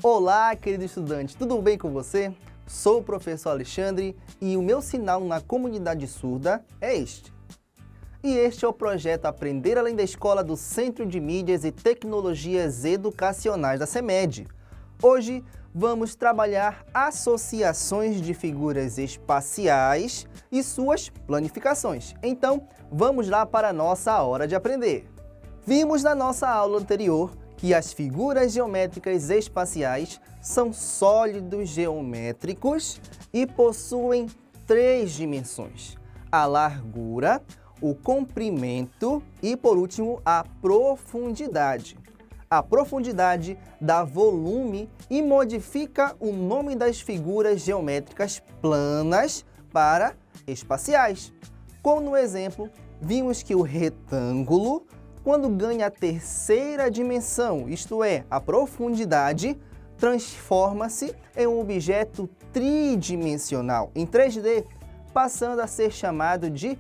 Olá, querido estudante, tudo bem com você? Sou o professor Alexandre e o meu sinal na comunidade surda é este. E este é o projeto Aprender Além da Escola do Centro de Mídias e Tecnologias Educacionais da CEMED. Hoje vamos trabalhar associações de figuras espaciais e suas planificações. Então, vamos lá para a nossa hora de aprender. Vimos na nossa aula anterior que as figuras geométricas espaciais são sólidos geométricos e possuem 3 dimensões: a largura, o comprimento e, por último, a profundidade. A profundidade dá volume e modifica o nome das figuras geométricas planas para espaciais. Como no exemplo, vimos que o retângulo, quando ganha a 3ª dimensão, isto é, a profundidade, transforma-se em um objeto tridimensional, em 3D, passando a ser chamado de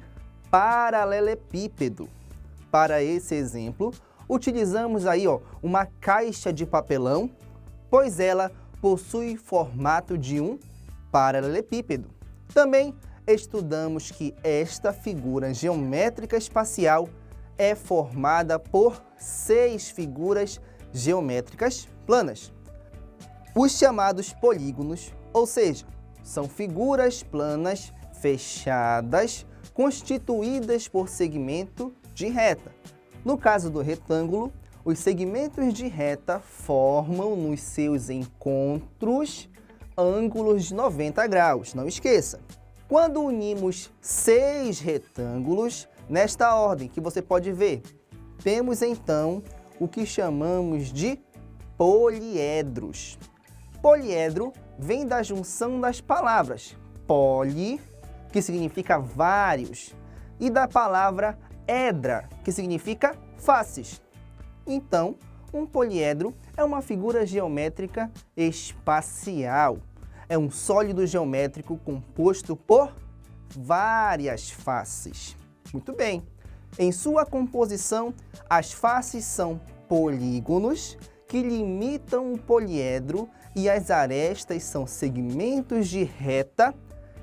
paralelepípedo. Para esse exemplo, utilizamos aí uma caixa de papelão, pois ela possui formato de um paralelepípedo. Também estudamos que esta figura geométrica espacial é formada por 6 figuras geométricas planas, os chamados polígonos, ou seja, são figuras planas fechadas constituídas por segmento de reta. No caso do retângulo, os segmentos de reta formam nos seus encontros ângulos de 90 graus, não esqueça. Quando unimos 6 retângulos, nesta ordem que você pode ver, temos então o que chamamos de poliedros. Poliedro vem da junção das palavras poli, que significa vários, e da palavra edra, que significa faces. Então, um poliedro é uma figura geométrica espacial. É um sólido geométrico composto por várias faces. Muito bem. Em sua composição, as faces são polígonos que limitam o poliedro e as arestas são segmentos de reta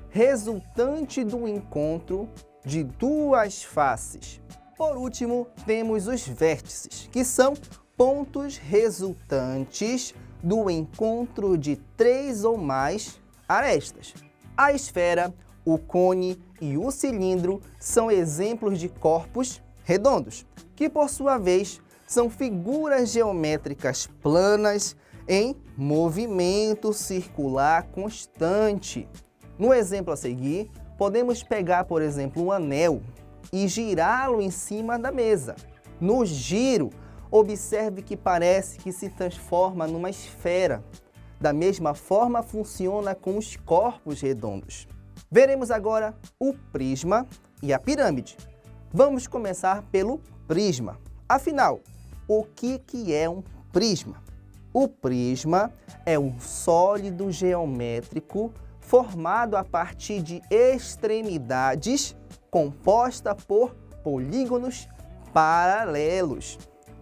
resultante do encontro de 2 faces. Por último, temos os vértices, que são pontos resultantes do encontro de 3 ou mais arestas. A esfera, o cone e o cilindro são exemplos de corpos redondos, que por sua vez são figuras geométricas planas em movimento circular constante. No exemplo a seguir, podemos pegar, por exemplo, um anel e girá-lo em cima da mesa. No giro, observe que parece que se transforma numa esfera. Da mesma forma, funciona com os corpos redondos. Veremos agora o prisma e a pirâmide. Vamos começar pelo prisma. Afinal, o que é um prisma? O prisma é um sólido geométrico formado a partir de extremidades composta por polígonos paralelos.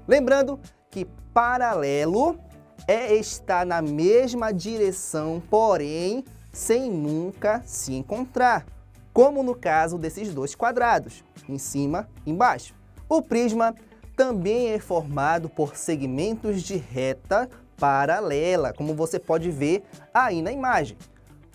Lembrando que paralelo é estar na mesma direção, porém sem nunca se encontrar, como no caso desses 2 quadrados, em cima e embaixo. O prisma também é formado por segmentos de reta paralela, como você pode ver aí na imagem.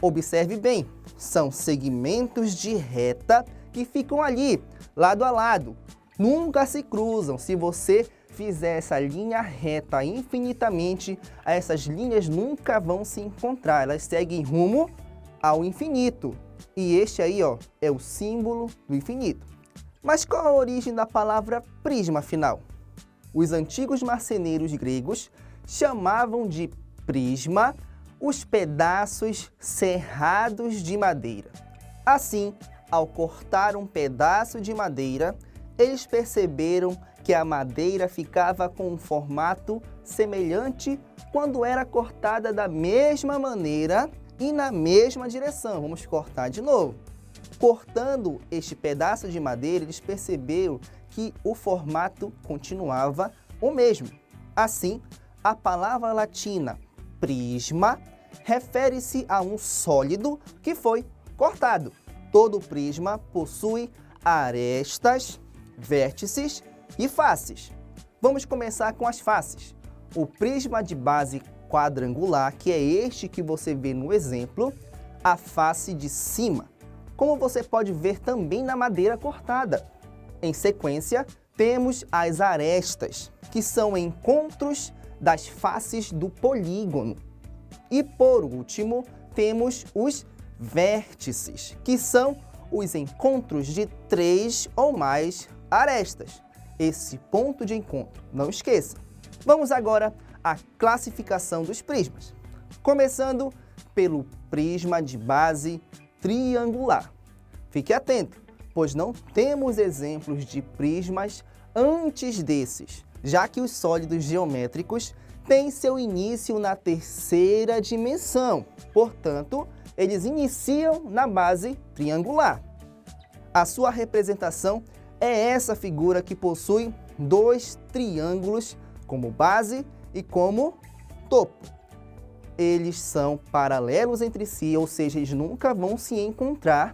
Observe bem, são segmentos de reta que ficam ali, lado a lado. Nunca se cruzam. Se você fizer essa linha reta infinitamente, essas linhas nunca vão se encontrar. Elas seguem rumo ao infinito. E este aí, é o símbolo do infinito. Mas qual a origem da palavra prisma, afinal? Os antigos marceneiros gregos chamavam de prisma os pedaços serrados de madeira. Assim, ao cortar um pedaço de madeira, eles perceberam que a madeira ficava com um formato semelhante quando era cortada da mesma maneira e na mesma direção. Vamos cortar de novo. Cortando este pedaço de madeira, eles perceberam que o formato continuava o mesmo. Assim, a palavra latina prisma refere-se a um sólido que foi cortado. Todo prisma possui arestas, vértices e faces. Vamos começar com as faces. O prisma de base quadrangular, que é este que você vê no exemplo, a face de cima, como você pode ver também na madeira cortada. Em sequência, temos as arestas, que são encontros das faces do polígono. E por último, temos os vértices, que são os encontros de 3 ou mais arestas. Esse ponto de encontro, não esqueça. Vamos agora à classificação dos prismas. Começando pelo prisma de base triangular. Fique atento, pois não temos exemplos de prismas antes desses, já que os sólidos geométricos têm seu início na terceira dimensão. Portanto, eles iniciam na base triangular. A sua representação é essa figura que possui 2 triângulos como base e como topo. Eles são paralelos entre si, ou seja, eles nunca vão se encontrar,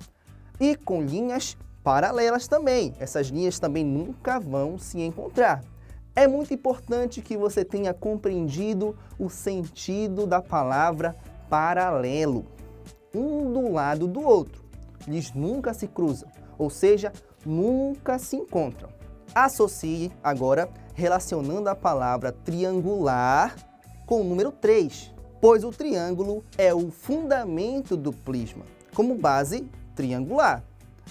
e com linhas paralelas também. Essas linhas também nunca vão se encontrar. É muito importante que você tenha compreendido o sentido da palavra paralelo. Um do lado do outro. Eles nunca se cruzam, ou seja, nunca se encontram. Associe agora relacionando a palavra triangular com o número 3, pois o triângulo é o fundamento do prisma, como base triangular.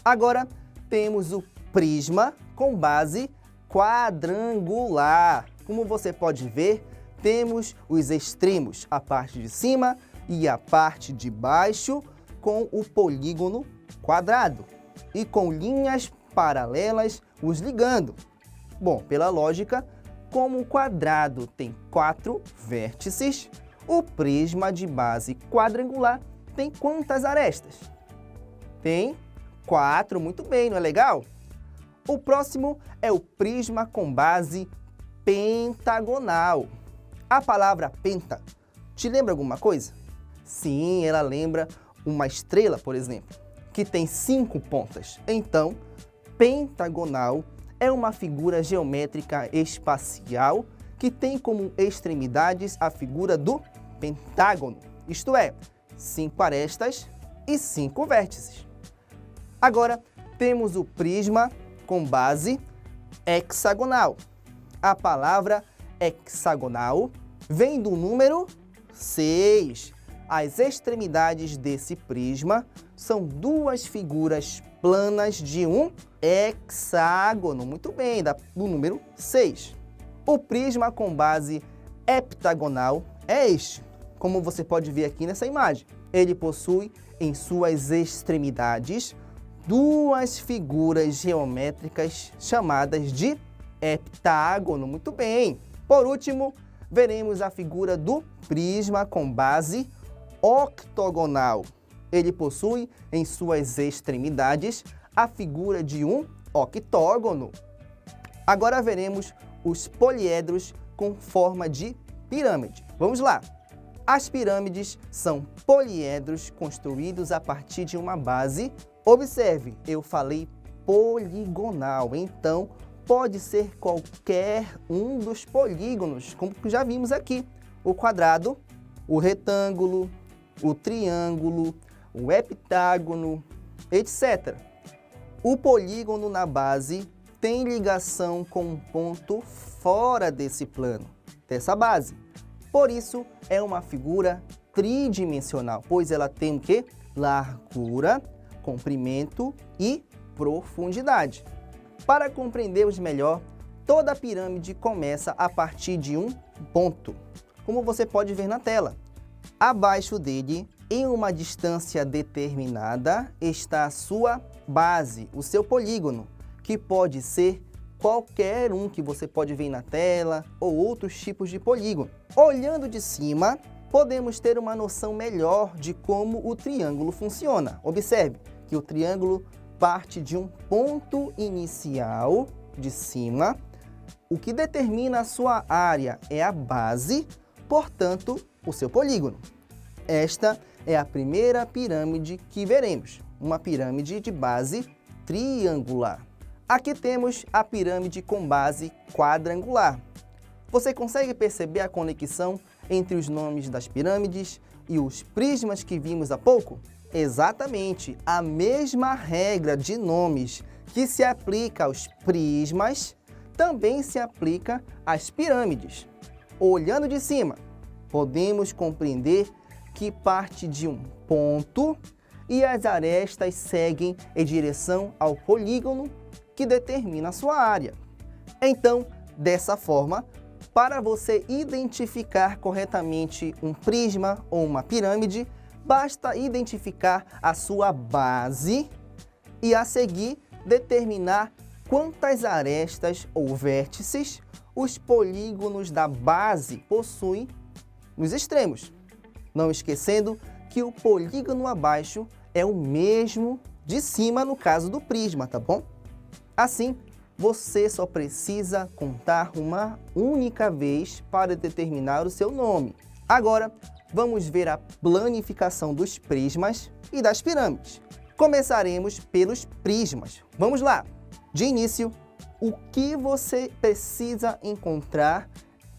Agora temos o prisma com base quadrangular. Como você pode ver, temos os extremos, a parte de cima e a parte de baixo, com o polígono quadrado e com linhas paralelas os ligando. Bom, pela lógica, como o quadrado tem 4 vértices, o prisma de base quadrangular tem quantas arestas? Tem 4, muito bem, não é legal? O próximo é o prisma com base pentagonal. A palavra penta te lembra alguma coisa? Sim, ela lembra uma estrela, por exemplo, que tem 5 pontas. Então, pentagonal é uma figura geométrica espacial que tem como extremidades a figura do pentágono, isto é, 5 arestas e 5 vértices. Agora, temos o prisma com base hexagonal. A palavra hexagonal vem do número 6. As extremidades desse prisma são 2 figuras planas de um hexágono. Muito bem, do número 6. O prisma com base heptagonal é este, como você pode ver aqui nessa imagem. Ele possui em suas extremidades 2 figuras geométricas chamadas de heptágono. Muito bem. Por último, veremos a figura do prisma com base octogonal. Ele possui em suas extremidades a figura de um octógono. Agora veremos os poliedros com forma de pirâmide. Vamos lá! As pirâmides são poliedros construídos a partir de uma base. Observe, eu falei poligonal, então pode ser qualquer um dos polígonos, como já vimos aqui. O quadrado, o retângulo, o triângulo, o heptágono, etc. O polígono na base tem ligação com um ponto fora desse plano, dessa base. Por isso, é uma figura tridimensional, pois ela tem o quê? Largura, comprimento e profundidade. Para compreendermos melhor, toda a pirâmide começa a partir de um ponto, como você pode ver na tela. Abaixo dele, em uma distância determinada, está a sua base, o seu polígono, que pode ser qualquer um que você pode ver na tela ou outros tipos de polígono. Olhando de cima, podemos ter uma noção melhor de como o triângulo funciona. Observe que o triângulo parte de um ponto inicial de cima. O que determina a sua área é a base, portanto, o seu polígono. Esta é a primeira pirâmide que veremos, uma pirâmide de base triangular. Aqui temos a pirâmide com base quadrangular. Você consegue perceber a conexão entre os nomes das pirâmides e os prismas que vimos há pouco? Exatamente, a mesma regra de nomes que se aplica aos prismas também se aplica às pirâmides. Olhando de cima, podemos compreender que parte de um ponto e as arestas seguem em direção ao polígono que determina a sua área. Então, dessa forma, para você identificar corretamente um prisma ou uma pirâmide, basta identificar a sua base e, a seguir, determinar quantas arestas ou vértices os polígonos da base possuem nos extremos. Não esquecendo que o polígono abaixo é o mesmo de cima no caso do prisma, tá bom? Assim, você só precisa contar uma única vez para determinar o seu nome. Agora, vamos ver a planificação dos prismas e das pirâmides. Começaremos pelos prismas. Vamos lá! De início, o que você precisa encontrar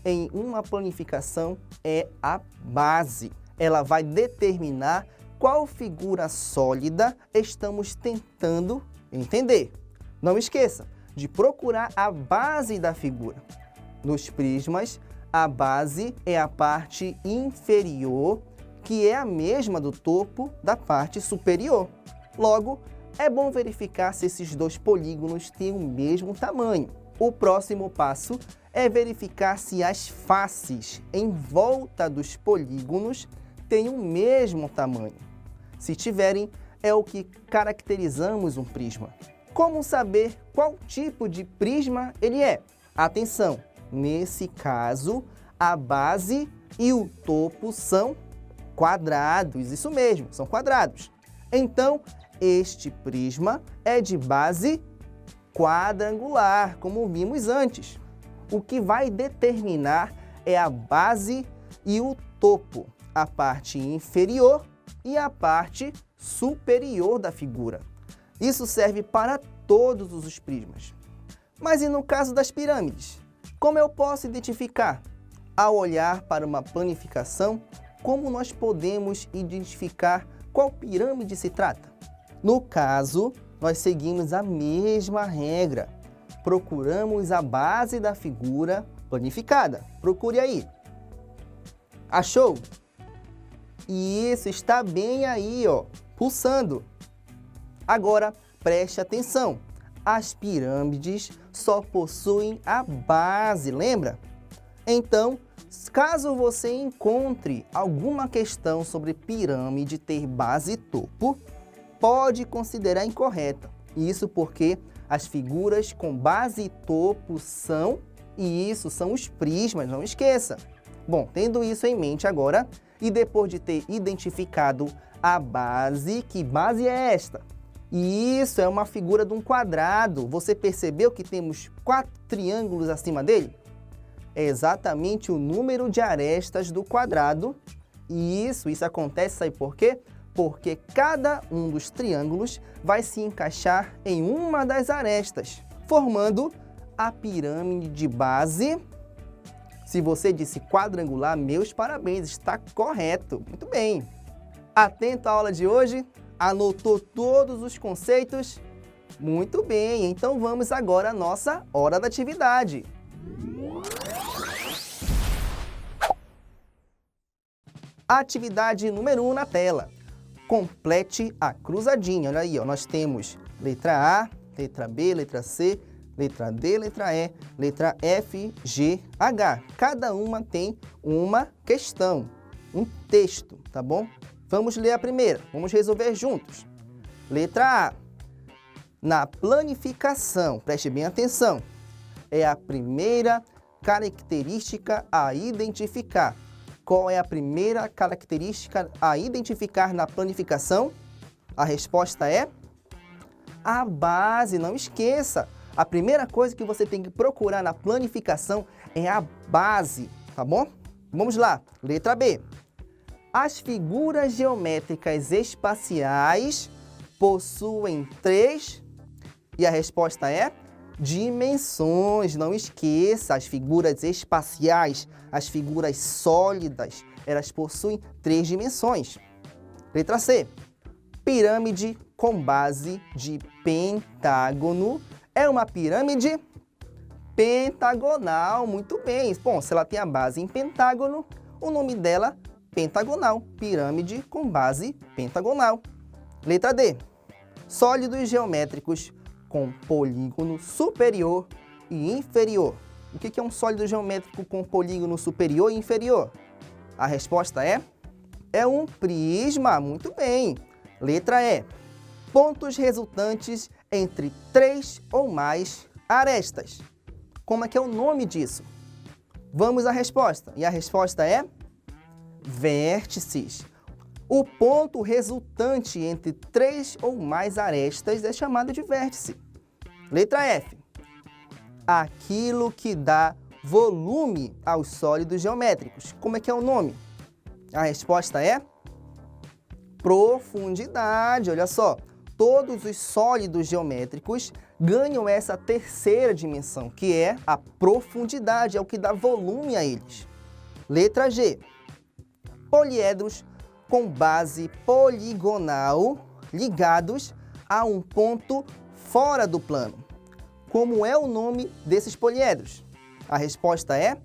em uma planificação é a base. Ela vai determinar qual figura sólida estamos tentando entender. Não esqueça de procurar a base da figura. Nos prismas, a base é a parte inferior, que é a mesma do topo da parte superior. Logo, é bom verificar se esses dois polígonos têm o mesmo tamanho. O próximo passo é verificar se as faces em volta dos polígonos têm o mesmo tamanho. Se tiverem, é o que caracterizamos um prisma. Como saber qual tipo de prisma ele é? Atenção, nesse caso, a base e o topo são quadrados, isso mesmo, são quadrados. Então, este prisma é de base quadrangular, como vimos antes. O que vai determinar é a base e o topo, a parte inferior e a parte superior da figura. Isso serve para todos os prismas. Mas e no caso das pirâmides? Como eu posso identificar? Ao olhar para uma planificação, como nós podemos identificar qual pirâmide se trata? No caso, nós seguimos a mesma regra. Procuramos a base da figura planificada. Procure aí. Achou? Isso, está bem aí, ó, pulsando. Agora, preste atenção. As pirâmides só possuem a base, lembra? Então, caso você encontre alguma questão sobre pirâmide ter base e topo, pode considerar incorreta. Isso porque as figuras com base e topo são os prismas, não esqueça. Bom, tendo isso em mente agora, e depois de ter identificado a base, que base é esta? Isso é uma figura de um quadrado. Você percebeu que temos 4 triângulos acima dele? É exatamente o número de arestas do quadrado. E isso acontece, sabe por quê? Porque cada um dos triângulos vai se encaixar em uma das arestas, formando a pirâmide de base. Se você disse quadrangular, meus parabéns, está correto. Muito bem. Atento à aula de hoje? Anotou todos os conceitos? Muito bem, então vamos agora à nossa hora da atividade. Atividade número 1 na tela. Complete a cruzadinha. Olha aí, ó, nós temos letra A, letra B, letra C, letra D, letra E, letra F, G, H. Cada uma tem uma questão, um texto, tá bom? Vamos ler a primeira, vamos resolver juntos. Letra A. Na planificação, preste bem atenção, é a primeira característica a identificar. Qual é a primeira característica a identificar na planificação? A resposta é a base, não esqueça. A primeira coisa que você tem que procurar na planificação é a base, tá bom? Vamos lá, letra B. As figuras geométricas espaciais possuem 3, e a resposta é dimensões. Não esqueça, as figuras espaciais, as figuras sólidas, elas possuem 3 dimensões. Letra C. Pirâmide com base de pentágono é uma pirâmide pentagonal. Muito bem. Bom, se ela tem a base em pentágono, o nome dela é pentagonal. Pirâmide com base pentagonal. Letra D. Sólidos geométricos com polígono superior e inferior. O que é um sólido geométrico com polígono superior e inferior? A resposta é um prisma. Muito bem. Letra E. Pontos resultantes entre 3 ou mais arestas. Como é que é o nome disso? Vamos à resposta. E a resposta é vértices. O ponto resultante entre 3 ou mais arestas é chamado de vértice. Letra F. Aquilo que dá volume aos sólidos geométricos. Como é que é o nome? A resposta é profundidade. Olha só, todos os sólidos geométricos ganham essa terceira dimensão, que é a profundidade, é o que dá volume a eles. Letra G. Poliedros com base poligonal ligados a um ponto fora do plano. Como é o nome desses poliedros? A resposta é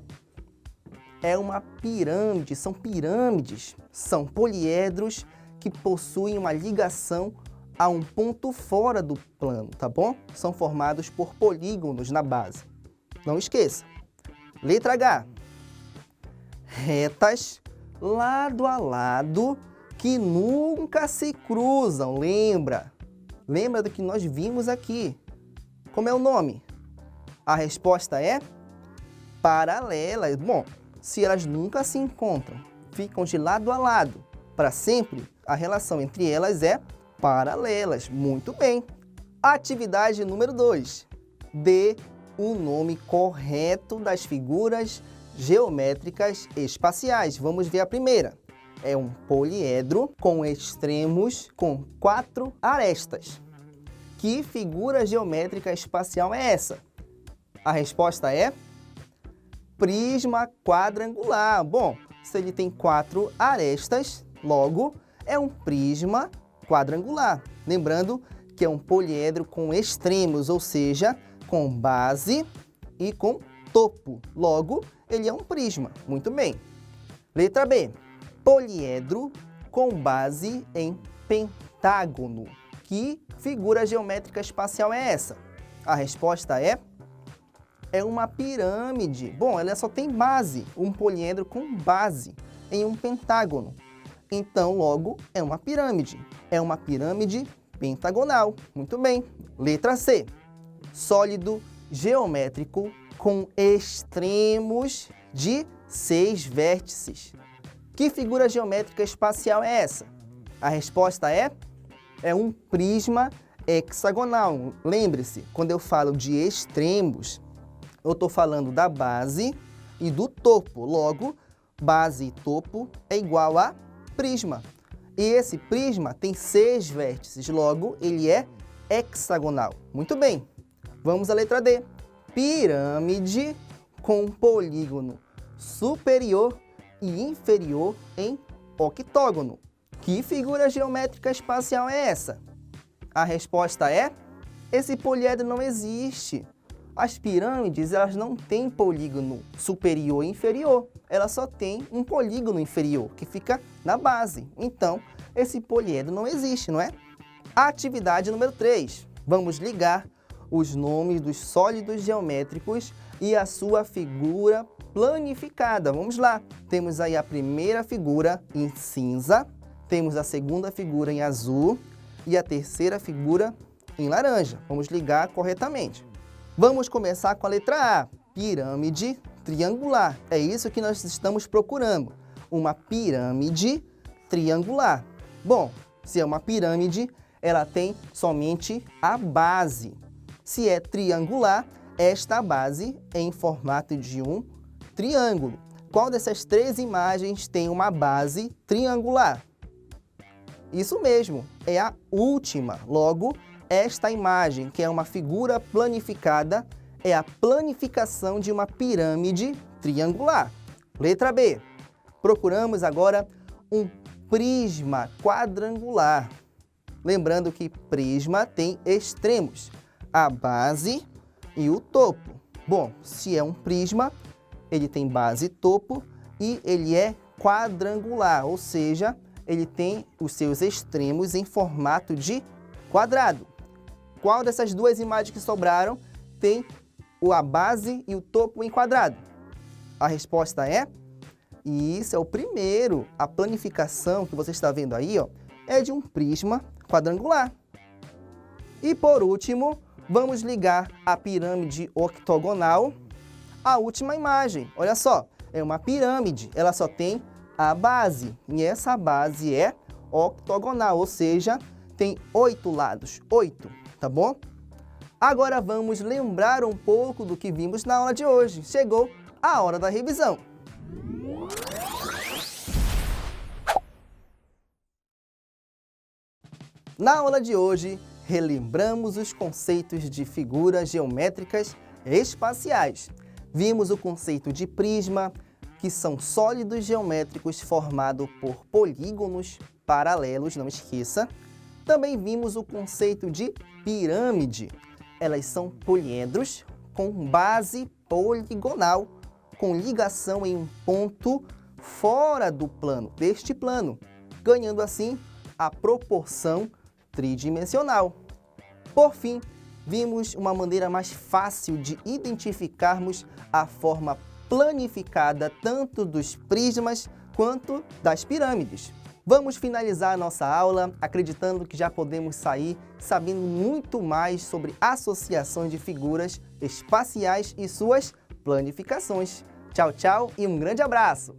uma pirâmide. São pirâmides, são poliedros que possuem uma ligação a um ponto fora do plano, tá bom? São formados por polígonos na base. Não esqueça. Letra H. Retas lado a lado que nunca se cruzam. Lembra? Lembra do que nós vimos aqui. Como é o nome? A resposta é paralelas. Bom, se elas nunca se encontram, ficam de lado a lado para sempre, a relação entre elas é paralelas. Muito bem. Atividade número 2. Dê o nome correto das figuras geométricas espaciais. Vamos ver a primeira. É um poliedro com extremos com 4 arestas. Que figura geométrica espacial é essa? A resposta é prisma quadrangular. Bom, se ele tem 4 arestas, logo é um prisma quadrangular. Lembrando que é um poliedro com extremos, ou seja, com base e com topo. Logo, ele é um prisma. Muito bem. Letra B. Poliedro com base em pentágono. Que figura geométrica espacial é essa? A resposta é uma pirâmide. Bom, ela só tem base, um poliedro com base em um pentágono. Então, logo, é uma pirâmide. É uma pirâmide pentagonal. Muito bem. Letra C. Sólido geométrico com extremos de 6 vértices. Que figura geométrica espacial é essa? A resposta é um prisma hexagonal. Lembre-se, quando eu falo de extremos, eu estou falando da base e do topo. Logo, base e topo é igual a prisma. E esse prisma tem 6 vértices, logo, ele é hexagonal. Muito bem. Vamos à letra D. Pirâmide com polígono superior e inferior em octógono. Que figura geométrica espacial é essa? A resposta é: esse poliedro não existe. As pirâmides, elas não têm polígono superior e inferior. Ela só tem um polígono inferior, que fica na base. Então, esse poliedro não existe, não é? Atividade número 3. Vamos ligar os nomes dos sólidos geométricos e a sua figura planificada. Vamos lá. Temos aí a primeira figura em cinza, temos a segunda figura em azul e a terceira figura em laranja. Vamos ligar corretamente. Vamos começar com a letra A, pirâmide triangular. É isso que nós estamos procurando, uma pirâmide triangular. Bom, se é uma pirâmide, ela tem somente a base. Se é triangular, esta base é em formato de um triângulo. Qual dessas três imagens tem uma base triangular? Isso mesmo, é a última. Logo, esta imagem, que é uma figura planificada, é a planificação de uma pirâmide triangular. Letra B. Procuramos agora um prisma quadrangular. Lembrando que prisma tem extremos, a base e o topo. Bom, se é um prisma, ele tem base e topo e ele é quadrangular, ou seja, ele tem os seus extremos em formato de quadrado. Qual dessas duas imagens que sobraram tem a base e o topo em quadrado? A resposta é... Isso é o primeiro. A planificação que você está vendo aí, ó, é de um prisma quadrangular. E por último, vamos ligar a pirâmide octogonal à última imagem. Olha só, é uma pirâmide, ela só tem a base. E essa base é octogonal, ou seja, tem 8 lados. 8, tá bom? Agora vamos lembrar um pouco do que vimos na aula de hoje. Chegou a hora da revisão. Na aula de hoje, relembramos os conceitos de figuras geométricas espaciais. Vimos o conceito de prisma, que são sólidos geométricos formados por polígonos paralelos, não esqueça. Também vimos o conceito de pirâmide. Elas são poliedros com base poligonal, com ligação em um ponto fora do plano, deste plano, ganhando assim a proporção tridimensional. Por fim, vimos uma maneira mais fácil de identificarmos a forma planificada tanto dos prismas quanto das pirâmides. Vamos finalizar a nossa aula acreditando que já podemos sair sabendo muito mais sobre associações de figuras espaciais e suas planificações. Tchau, tchau e um grande abraço!